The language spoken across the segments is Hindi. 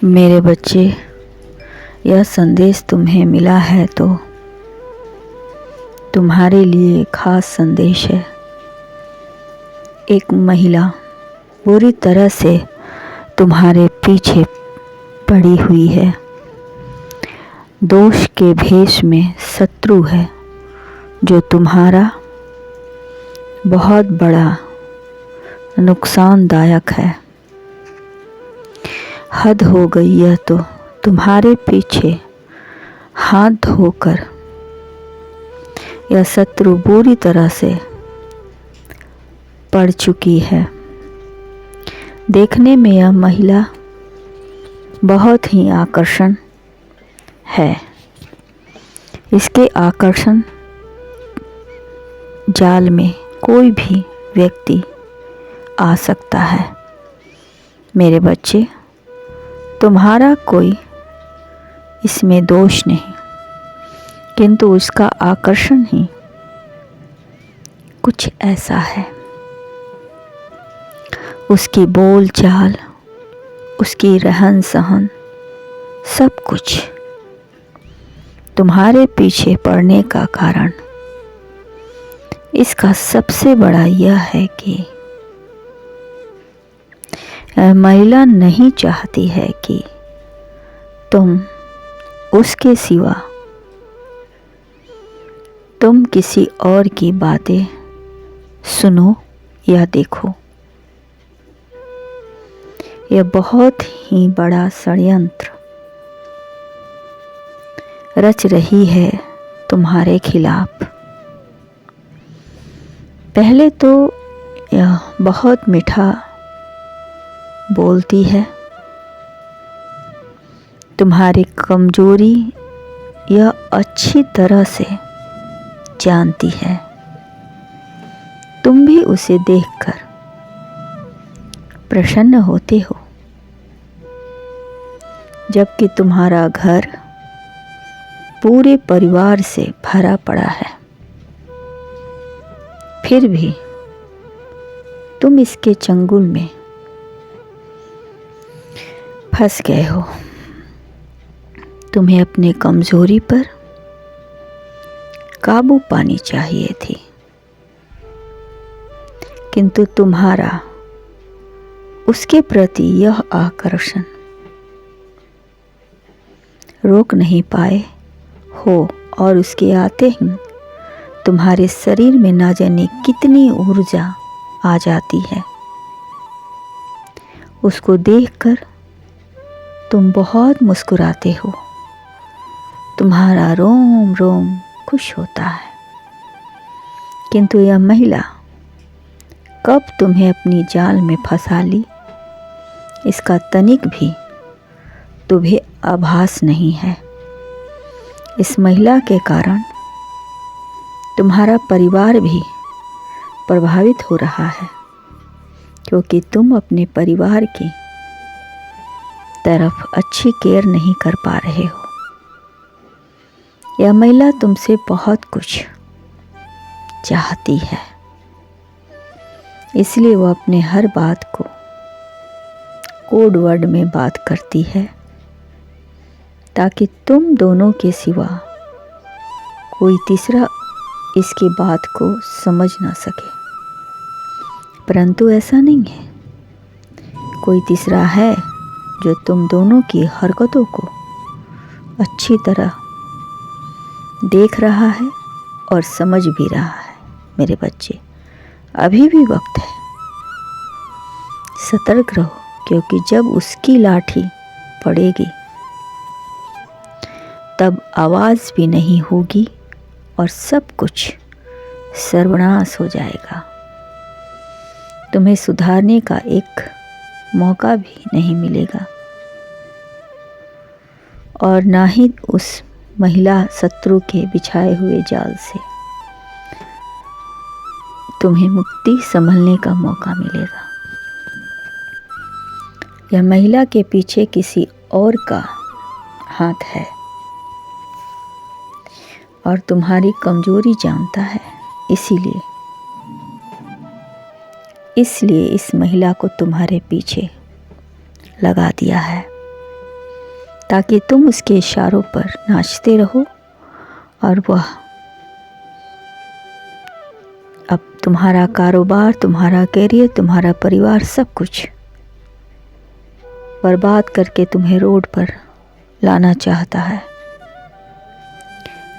मेरे बच्चे, यह संदेश तुम्हें मिला है तो तुम्हारे लिए खास संदेश है। एक महिला बुरी तरह से तुम्हारे पीछे पड़ी हुई है। दोष के भेष में शत्रु है जो तुम्हारा बहुत बड़ा नुकसानदायक है। हद हो गई यह तो तुम्हारे पीछे हाथ धोकर यह शत्रु बुरी तरह से पड़ चुकी है। देखने में यह महिला बहुत ही आकर्षण है। इसके आकर्षण जाल में कोई भी व्यक्ति आ सकता है। मेरे बच्चे, तुम्हारा कोई इसमें दोष नहीं, किंतु उसका आकर्षण ही कुछ ऐसा है। उसकी बोल चाल, उसकी रहन सहन, सब कुछ तुम्हारे पीछे पड़ने का कारण इसका सबसे बड़ा यह है कि महिला नहीं चाहती है कि तुम उसके सिवा तुम किसी और की बातें सुनो या देखो। यह बहुत ही बड़ा षड्यंत्र रच रही है तुम्हारे खिलाफ। पहले तो यह बहुत मीठा बोलती है, तुम्हारी कमजोरी यह अच्छी तरह से जानती है। तुम भी उसे देखकर प्रसन्न होते हो, जबकि तुम्हारा घर पूरे परिवार से भरा पड़ा है। फिर भी तुम इसके चंगुल में फंस गए हो। तुम्हें अपनी कमजोरी पर काबू पानी चाहिए थी, किंतु तुम्हारा उसके प्रति यह आकर्षण रोक नहीं पाए हो और उसके आते ही तुम्हारे शरीर में ना जाने कितनी ऊर्जा आ जाती है। उसको देखकर तुम बहुत मुस्कुराते हो, तुम्हारा रोम रोम खुश होता है। किंतु यह महिला कब तुम्हें अपनी जाल में फंसा ली, इसका तनिक भी तुम्हें आभास नहीं है। इस महिला के कारण तुम्हारा परिवार भी प्रभावित हो रहा है, क्योंकि तुम अपने परिवार की तरफ अच्छी केयर नहीं कर पा रहे हो। यह महिला तुमसे बहुत कुछ चाहती है, इसलिए वह अपने हर बात को कोड वर्ड में बात करती है, ताकि तुम दोनों के सिवा कोई तीसरा इसकी बात को समझ ना सके। परंतु ऐसा नहीं है। कोई तीसरा है जो तुम दोनों की हरकतों को अच्छी तरह देख रहा है और समझ भी रहा है। मेरे बच्चे, अभी भी वक्त है, सतर्क रहो, क्योंकि जब उसकी लाठी पड़ेगी तब आवाज़ भी नहीं होगी और सब कुछ सर्वनाश हो जाएगा। तुम्हें सुधारने का एक मौका भी नहीं मिलेगा और ना ही उस महिला शत्रु के बिछाए हुए जाल से तुम्हें मुक्ति संभलने का मौका मिलेगा। यह महिला के पीछे किसी और का हाथ है और तुम्हारी कमजोरी जानता है, इसलिए इस महिला को तुम्हारे पीछे लगा दिया है। ताकि तुम उसके इशारों पर नाचते रहो और वह अब तुम्हारा कारोबार, तुम्हारा कैरियर, तुम्हारा परिवार सब कुछ बर्बाद करके तुम्हें रोड पर लाना चाहता है,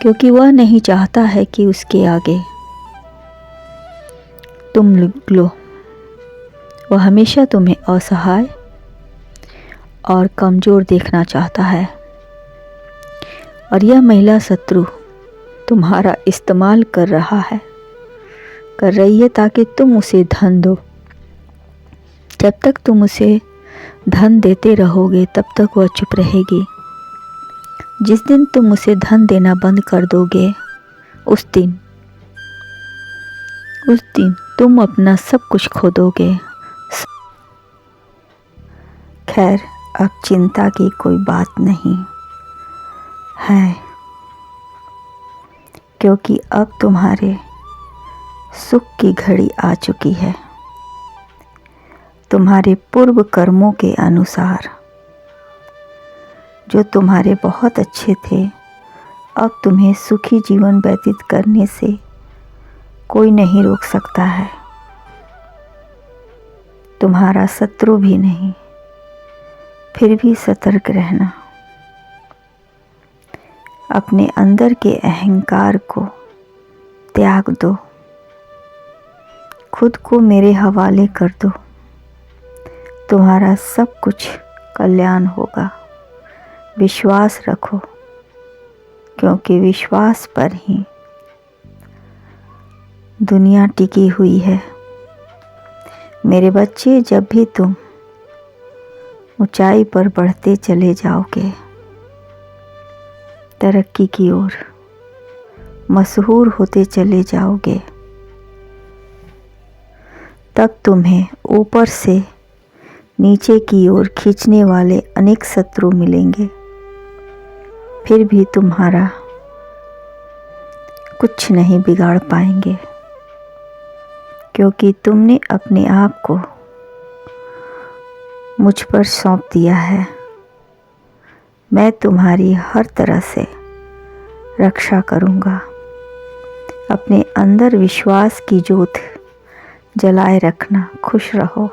क्योंकि वह नहीं चाहता है कि उसके आगे तुम लो। वह हमेशा तुम्हें असहाय और कमज़ोर देखना चाहता है। और यह महिला शत्रु तुम्हारा इस्तेमाल कर रही है ताकि तुम उसे धन दो। जब तक तुम उसे धन देते रहोगे तब तक वह चुप रहेगी। जिस दिन तुम उसे धन देना बंद कर दोगे, उस दिन तुम अपना सब कुछ खो दोगे। खैर, अब चिंता की कोई बात नहीं है, क्योंकि अब तुम्हारे सुख की घड़ी आ चुकी है। तुम्हारे पूर्व कर्मों के अनुसार जो तुम्हारे बहुत अच्छे थे, अब तुम्हें सुखी जीवन व्यतीत करने से कोई नहीं रोक सकता है। तुम्हारा शत्रु भी नहीं। फिर भी सतर्क रहना। अपने अंदर के अहंकार को त्याग दो। खुद को मेरे हवाले कर दो। तुम्हारा सब कुछ कल्याण होगा। विश्वास रखो, क्योंकि विश्वास पर ही दुनिया टिकी हुई है। मेरे बच्चे, जब भी तुम ऊंचाई पर बढ़ते चले जाओगे, तरक्की की ओर मशहूर होते चले जाओगे, तब तुम्हें ऊपर से नीचे की ओर खींचने वाले अनेक शत्रु मिलेंगे। फिर भी तुम्हारा कुछ नहीं बिगाड़ पाएंगे, क्योंकि तुमने अपने आप को मुझ पर सौंप दिया है। मैं तुम्हारी हर तरह से रक्षा करूँगा। अपने अंदर विश्वास की ज्योत जलाए रखना। खुश रहो।